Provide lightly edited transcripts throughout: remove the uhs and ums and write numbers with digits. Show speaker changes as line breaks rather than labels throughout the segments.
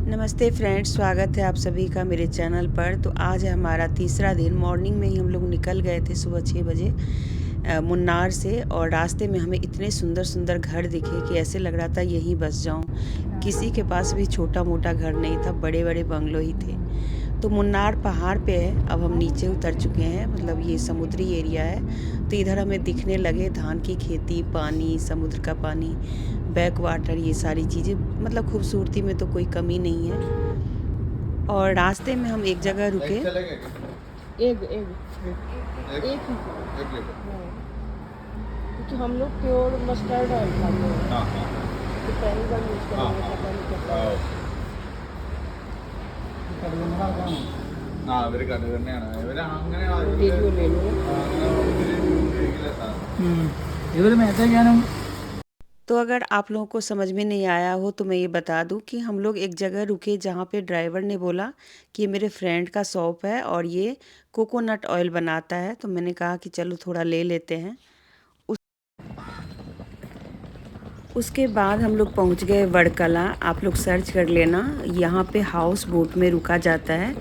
नमस्ते फ्रेंड्स, स्वागत है आप सभी का मेरे चैनल पर। तो आज है हमारा तीसरा दिन। मॉर्निंग में ही हम लोग निकल गए थे सुबह 6 बजे मुन्नार से, और रास्ते में हमें इतने सुंदर सुंदर घर दिखे कि ऐसे लग रहा था यहीं बस जाऊं। किसी के पास भी छोटा मोटा घर नहीं था, बड़े बड़े बंगलो ही थे। तो मुन्नार पहाड़ पे है, अब हम नीचे उतर चुके हैं, मतलब ये समुद्री एरिया है। तो इधर हमें दिखने लगे धान की खेती, पानी, समुद्र का पानी, बैक वाटर, ये सारी चीज़ें। मतलब खूबसूरती में तो कोई कमी नहीं है। और रास्ते में हम एक जगह रुके।
चलेगा क्या?
एग एग
एक
एक ही
एक लीटर।
हाँ, क्योंकि हम लोग प्योर मस्टर्ड ऑयल खाते हैं
हाँ हाँ
तो पहली बार यूज़
हाँ
करेंगे,
हाँ
पता नहीं कैसा
हाँ
है।
ആ ഇവർ കണ്ടു തന്നെയാണ് ഇവര് അങ്ങനെ
वीडियो ले लो।
ഇവര് മേത്തേക്കാനും
तो अगर आप लोगों को समझ में नहीं आया हो तो मैं ये बता दूं कि हम लोग एक जगह रुके जहाँ पे ड्राइवर ने बोला कि ये मेरे फ्रेंड का शॉप है और ये कोकोनट ऑयल बनाता है। तो मैंने कहा कि चलो थोड़ा ले लेते हैं। उसके बाद हम लोग पहुँच गए वड़कला। आप लोग सर्च कर लेना, यहाँ पे हाउस बोट में रुका जाता है।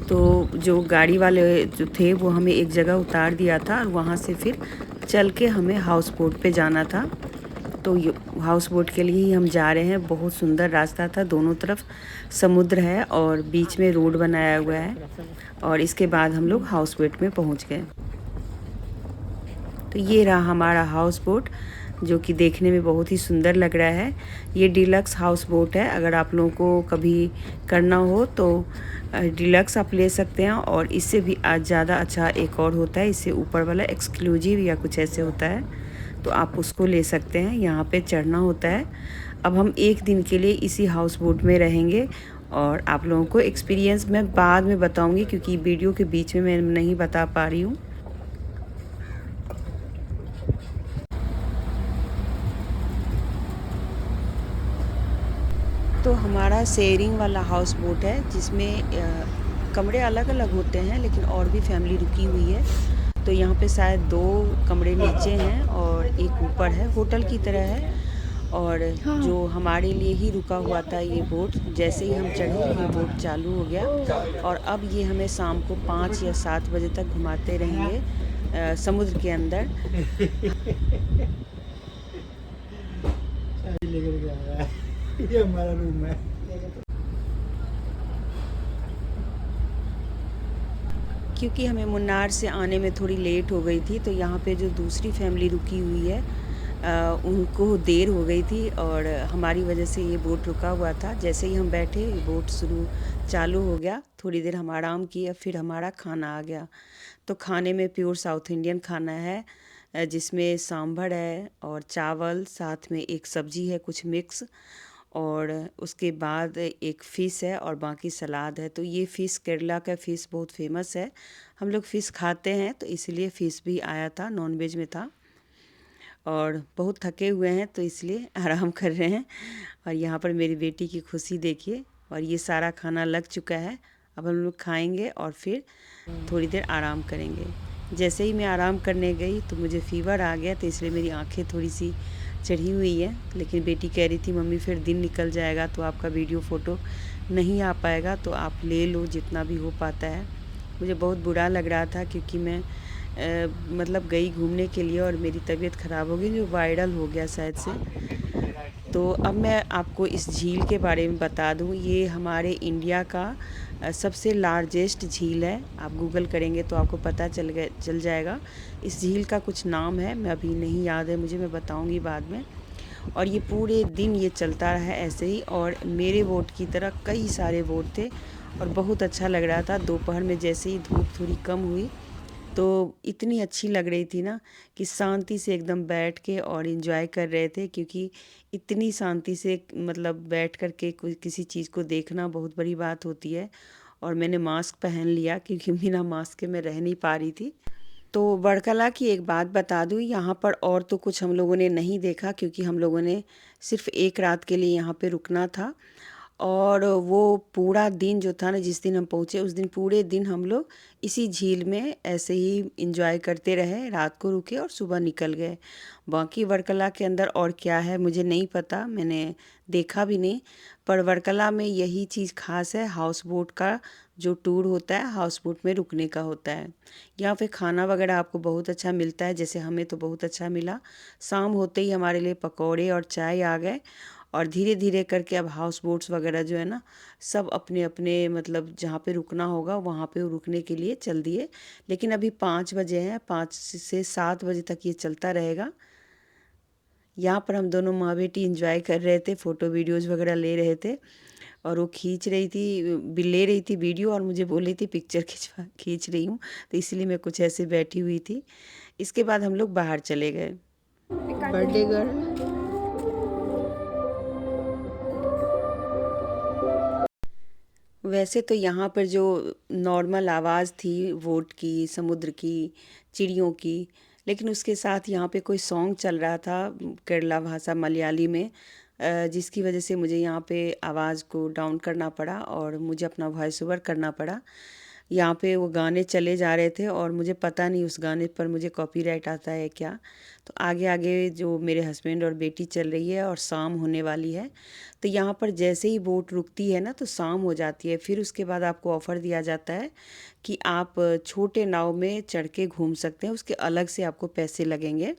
तो जो गाड़ी वाले जो थे वो हमें एक जगह उतार दिया था, और वहाँ से फिर चल के हमें हाउस बोट पे जाना था। तो हाउस बोट के लिए ही हम जा रहे हैं। बहुत सुंदर रास्ता था, दोनों तरफ समुद्र है और बीच में रोड बनाया हुआ है। और इसके बाद हम लोग हाउस बोट में पहुंच गए। तो ये रहा हमारा हाउस बोट, जो कि देखने में बहुत ही सुंदर लग रहा है। ये डिलक्स हाउस बोट है। अगर आप लोगों को कभी करना हो तो डिलक्स आप ले सकते हैं, और इससे भी आज ज़्यादा अच्छा एक और होता है, इससे ऊपर वाला एक्सक्लूसिव या कुछ ऐसे होता है, तो आप उसको ले सकते हैं। यहाँ पे चढ़ना होता है। अब हम एक दिन के लिए इसी हाउस बोट में रहेंगे, और आप लोगों को एक्सपीरियंस मैं बाद में बताऊंगी, क्योंकि वीडियो के बीच में मैं नहीं बता पा रही हूँ। तो हमारा शेयरिंग वाला हाउस बोट है, जिसमें कमरे अलग अलग होते हैं, लेकिन और भी फैमिली रुकी हुई है। तो यहाँ पे शायद 2 कमरे नीचे हैं और एक ऊपर है, होटल की तरह है। और जो हमारे लिए ही रुका हुआ था ये बोट, जैसे ही हम चढ़े ये बोट चालू हो गया, और अब ये हमें शाम को 5 या 7 बजे तक घुमाते रहेंगे समुद्र के अंदर।
लेकर के आया है। ये हमारा रूम है।
क्योंकि हमें मुन्नार से आने में थोड़ी लेट हो गई थी, तो यहाँ पे जो दूसरी फैमिली रुकी हुई है उनको देर हो गई थी, और हमारी वजह से ये बोट रुका हुआ था। जैसे ही हम बैठे ये बोट शुरू चालू हो गया, थोड़ी देर हम आराम किया, फिर हमारा खाना आ गया। तो खाने में प्योर साउथ इंडियन खाना है, जिसमें सांभर है और चावल, साथ में एक सब्जी है कुछ मिक्स, और उसके बाद एक फ़िश है और बाकी सलाद है। तो ये फ़िश, केरला का फ़िश बहुत फेमस है। हम लोग फ़िश खाते हैं, तो इसलिए फ़िश भी आया था, नॉन वेज में था। और बहुत थके हुए हैं तो इसलिए आराम कर रहे हैं। और यहाँ पर मेरी बेटी की खुशी देखिए। और ये सारा खाना लग चुका है, अब हम लोग खाएंगे और फिर थोड़ी देर आराम करेंगे। जैसे ही मैं आराम करने गई तो मुझे फ़ीवर आ गया, तो इसलिए मेरी आंखें थोड़ी सी चढ़ी हुई है। लेकिन बेटी कह रही थी मम्मी फिर दिन निकल जाएगा तो आपका वीडियो फ़ोटो नहीं आ पाएगा, तो आप ले लो जितना भी हो पाता है। मुझे बहुत बुरा लग रहा था, क्योंकि मैं मतलब गई घूमने के लिए और मेरी तबीयत ख़राब हो गई, जो वायरल हो गया शायद से। तो अब मैं आपको इस झील के बारे में बता दूं। ये हमारे इंडिया का सबसे लार्जेस्ट झील है। आप गूगल करेंगे तो आपको पता चल जाएगा। इस झील का कुछ नाम है, मैं अभी नहीं याद है मुझे, मैं बताऊंगी बाद में। और ये पूरे दिन ये चलता रहा है ऐसे ही, और मेरे बोट की तरह कई सारे बोट थे, और बहुत अच्छा लग रहा था। दोपहर में जैसे ही धूप थोड़ी कम हुई तो इतनी अच्छी लग रही थी ना, कि शांति से एकदम बैठ के और एंजॉय कर रहे थे। क्योंकि इतनी शांति से मतलब बैठ कर के कोई किसी चीज़ को देखना बहुत बड़ी बात होती है। और मैंने मास्क पहन लिया, क्योंकि बिना मास्क के मैं रह नहीं पा रही थी। तो बड़कला की एक बात बता दूँ, यहाँ पर और तो कुछ हम लोगों ने नहीं देखा, क्योंकि हम लोगों ने सिर्फ एक रात के लिए यहाँ पे रुकना था। और वो पूरा दिन जो था ना, जिस दिन हम पहुँचे उस दिन पूरे दिन हम लोग इसी झील में ऐसे ही एंजॉय करते रहे, रात को रुके और सुबह निकल गए। बाकी वर्कला के अंदर और क्या है मुझे नहीं पता, मैंने देखा भी नहीं, पर वर्कला में यही चीज़ खास है, हाउस बोट का जो टूर होता है हाउस बोट में रुकने का होता है। यहाँ पे खाना वगैरह आपको बहुत अच्छा मिलता है, जैसे हमें तो बहुत अच्छा मिला। शाम होते ही हमारे लिए पकौड़े और चाय आ गए, और धीरे धीरे करके अब हाउस बोट्स वगैरह जो है ना, सब अपने अपने मतलब जहाँ पे रुकना होगा वहाँ पे रुकने के लिए चल दिए। लेकिन अभी 5 बजे हैं, 5 से 7 बजे तक ये चलता रहेगा। यहाँ पर हम दोनों माँ बेटी इंजॉय कर रहे थे, फ़ोटो वीडियोज़ वगैरह ले रहे थे, और वो खींच रही थी, ले रही थी वीडियो, और मुझे बोल रही थी पिक्चर खींच रही हूँ, तो इसलिए मैं कुछ ऐसे बैठी हुई थी। इसके बाद हम लोग बाहर चले गए। बर्थडे गर्ल वैसे तो यहाँ पर जो नॉर्मल आवाज़ थी वोट की, समुद्र की, चिड़ियों की, लेकिन उसके साथ यहाँ पे कोई सॉन्ग चल रहा था केरला भाषा मलयाली में, जिसकी वजह से मुझे यहाँ पे आवाज़ को डाउन करना पड़ा और मुझे अपना वॉइस ओवर करना पड़ा। यहाँ पे वो गाने चले जा रहे थे और मुझे पता नहीं उस गाने पर मुझे कॉपीराइट आता है क्या। तो आगे आगे जो मेरे हस्बैंड और बेटी चल रही है और शाम होने वाली है, तो यहाँ पर जैसे ही बोट रुकती है ना तो शाम हो जाती है। फिर उसके बाद आपको ऑफ़र दिया जाता है कि आप छोटे नाव में चढ़ के घूम सकते हैं, उसके अलग से आपको पैसे लगेंगे।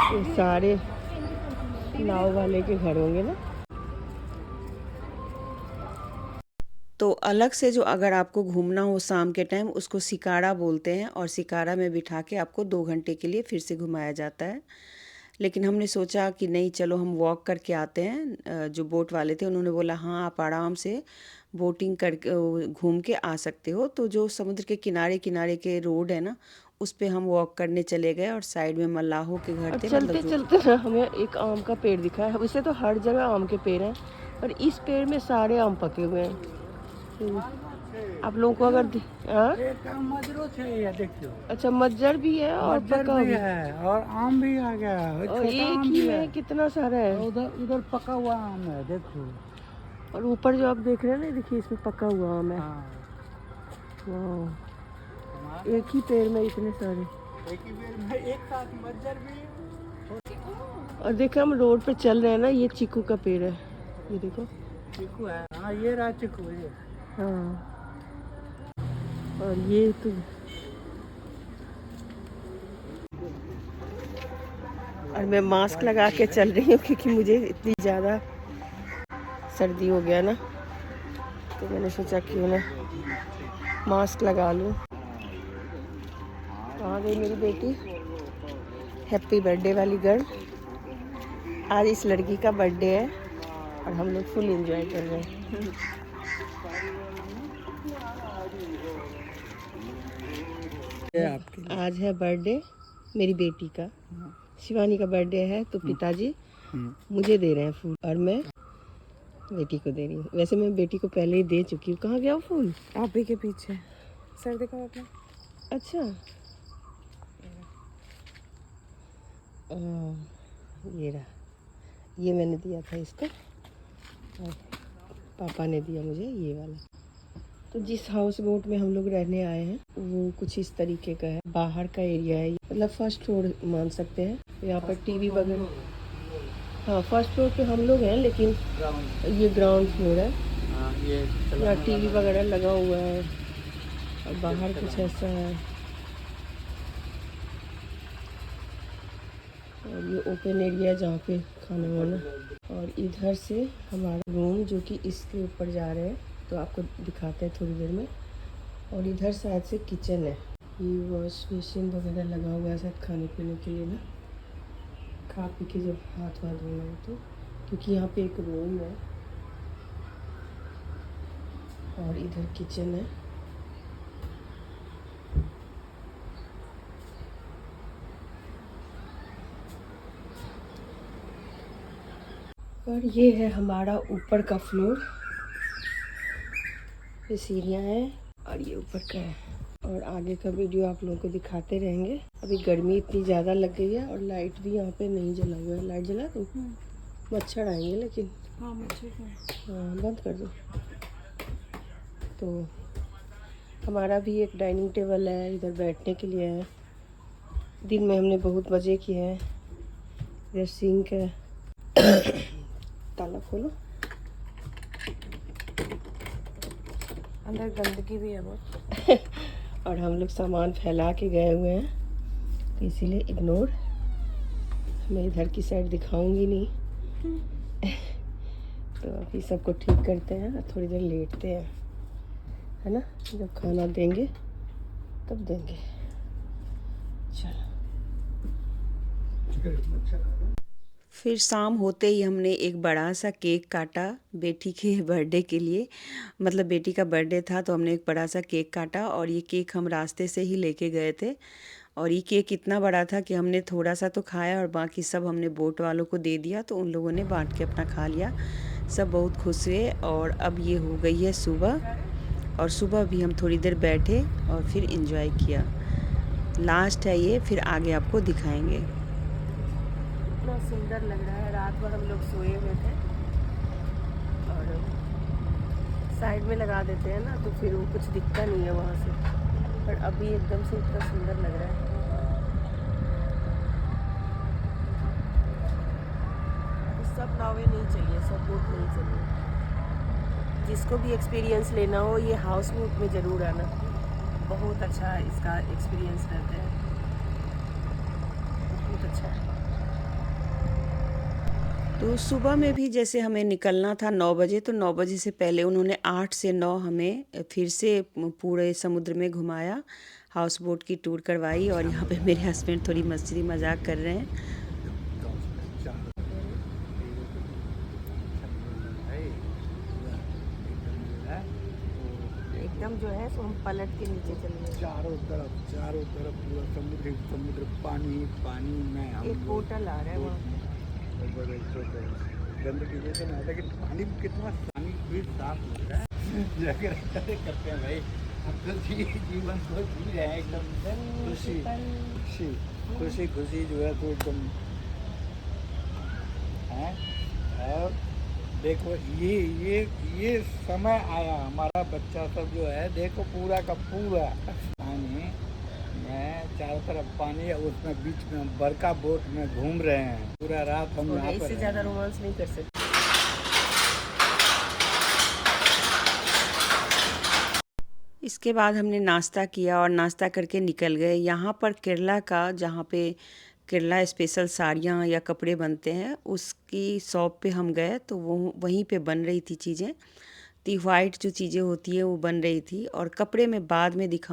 ये सारे नाव वाले के घर होंगे ना। तो अलग से जो अगर आपको घूमना हो शाम के टाइम, उसको शिकारा बोलते हैं, और शिकारा में बिठा के आपको 2 घंटे के लिए फिर से घुमाया जाता है। लेकिन हमने सोचा कि नहीं, चलो हम वॉक करके आते हैं। जो बोट वाले थे उन्होंने बोला हाँ आप आराम से बोटिंग करके घूम के आ सकते हो। तो जो समुद्र के किनारे किनारे के रोड है ना, उस पे हम वॉक करने चले गए, और साइड में मल्लाहों के घर थे।
चलते
मतलब
चलते ना हमें एक आम का पेड़ दिखा है। वैसे तो हर जगह आम के पेड़ हैं, पर इस पेड़ में सारे आम पके हुए हैं। आप लोगों को अगर अच्छा मज्जर भी है और पका भी
है और आम भी आ गया है,
और एक ही में कितना सारा है।
उधर उधर पका हुआ आम है, देखो।
और ऊपर जो आप देख रहे हैं ना, देखिए इसमें पका हुआ आम है।
हाँ।
वाह, एक ही पेड़ में इतने सारे।
एक ही पेड़ में एक साथ मज्जर भी।
और देखो हम रोड पे चल रहे हैं ना, ये चीकू का पेड़ है, ये देखो
चीकू है। हाँ ये रहा चीकू ये।
हाँ, और ये तो और मैं मास्क लगा के चल रही हूँ क्योंकि मुझे इतनी ज़्यादा सर्दी हो गया ना, तो मैंने सोचा क्यों ना मास्क लगा लूँ। कहाँ गई मेरी बेटी? हैप्पी बर्थडे वाली गर्ल। आज इस लड़की का बर्थडे है और हम लोग फुल एंजॉय कर रहे हैं। आज है बर्थडे मेरी बेटी का, शिवानी का बर्थडे है, तो पिताजी मुझे दे रहे हैं फूल और मैं बेटी को दे रही हूँ। वैसे मैं बेटी को पहले ही दे चुकी हूँ। कहाँ गया वो फूल?
आप ही के पीछे सर देखो आपने।
अच्छा ये रहा, ये मैंने दिया था इसको और पापा ने दिया मुझे ये वाला। तो जिस हाउस बोट में हम लोग रहने आए हैं वो कुछ इस तरीके का है, बाहर का एरिया है, मतलब फर्स्ट फ्लोर मान सकते हैं। यहाँ पर टीवी वगैरह, हाँ फर्स्ट फ्लोर पे हम लोग हैं, लेकिन ये ग्राउंड फ्लोर है। यहाँ टीवी वगैरह लगा हुआ है और बाहर कुछ ऐसा है, और ये ओपन एरिया है जहाँ पे खाना वाना। और इधर से हमारा रूम जो कि इसके ऊपर जा रहे हैं, तो आपको दिखाते हैं थोड़ी देर में। और इधर साइड से किचन है, ये वॉश बेसिन वगैरह लगा हुआ है शायद खाने पीने के लिए ना, खा पी के जब हाथ वाथ धोना हो तो। क्योंकि यहाँ पे एक रूम है और इधर किचन है। और ये है हमारा ऊपर का फ्लोर, ये सीढ़ियाँ हैं और ये ऊपर का है। और आगे का वीडियो आप लोगों को दिखाते रहेंगे। अभी गर्मी इतनी ज़्यादा लग गई है और लाइट भी यहाँ पे नहीं जला हुआ है। लाइट जला दूँ? मच्छर आएंगे लेकिन।
हाँ मच्छर का।
हाँ बंद कर दो। तो हमारा भी एक डाइनिंग टेबल है, इधर बैठने के लिए है। दिन में हमने बहुत मज़े किए हैं। इधर सिंक है। ताला खोलो।
अंदर गंदगी भी है बहुत।
और हम लोग सामान फैला के गए हुए हैं, तो इसीलिए इग्नोर। मैं इधर की साइड दिखाऊंगी नहीं। तो अभी सबको ठीक करते हैं और थोड़ी देर लेटते हैं, है ना। जब खाना देंगे तब देंगे। चलो।
फिर शाम होते ही हमने एक बड़ा सा केक काटा बेटी के बर्थडे के लिए। मतलब बेटी का बर्थडे था तो हमने एक बड़ा सा केक काटा, और ये केक हम रास्ते से ही लेके गए थे। और ये केक इतना बड़ा था कि हमने थोड़ा सा तो खाया और बाकी सब हमने बोट वालों को दे दिया, तो उन लोगों ने बांट के अपना खा लिया। सब बहुत खुश हुए। और अब ये हो गई है सुबह, और सुबह भी हम थोड़ी देर बैठे और फिर एंजॉय किया। लास्ट है ये, फिर आगे आपको दिखाएंगे।
इतना सुंदर लग रहा है। रात भर हम लोग सोए हुए थे और साइड में लगा देते हैं ना, तो फिर वो कुछ दिखता नहीं है वहाँ से। पर अभी एकदम से इतना सुंदर लग रहा है। अभी सब नावें नहीं चली है, सब बोट नहीं चली है। जिसको भी एक्सपीरियंस लेना हो ये हाउस बोट में ज़रूर आना। बहुत अच्छा इसका एक्सपीरियंस रहता है, बहुत अच्छा है।
तो सुबह में भी जैसे हमें निकलना था 9 बजे, तो 9 बजे से पहले उन्होंने 8 से 9 हमें फिर से पूरे समुद्र में घुमाया, हाउस बोट की टूर करवाई। और यहाँ पे मेरे हस्बैंड थोड़ी मस्ती मजाक कर रहे हैं।
एकदम जो है सो हम पलट के नीचे चले गए।
चारों तरफ पूरा समुद्र, पानी पानी में हम
एक होटल आ रहा है वहाँ।
गंदगी जैसे ना, लेकिन पानी कितना भी साफ लग रहा है। जाकर करते हैं भाई, हम तो जीवन को जी रहे हैं एकदम खुशी खुशी खुशी खुशी जो है तो एकदम है। और देखो ये समय आया, हमारा बच्चा सब जो है देखो पूरा का पूरा पानी में, चारों तरफ पानी है, उसमें बीच में हम बड़का बोट में घूम रहे हैं। पूरा रात हम यहाँ पर
इससे ज़्यादा रोमांस नहीं कर सकते।
इसके बाद हमने नाश्ता किया और नाश्ता करके निकल गए। यहाँ पर केरला का, जहाँ पे केरला स्पेशल साड़ियाँ या कपड़े बनते हैं, उसकी शॉप पे हम गए, तो वो वहीं पे बन रही थी चीज़ें। तो वाइट जो चीज़ें होती हैं वो बन रही थी, और कपड़े में बाद में दिखा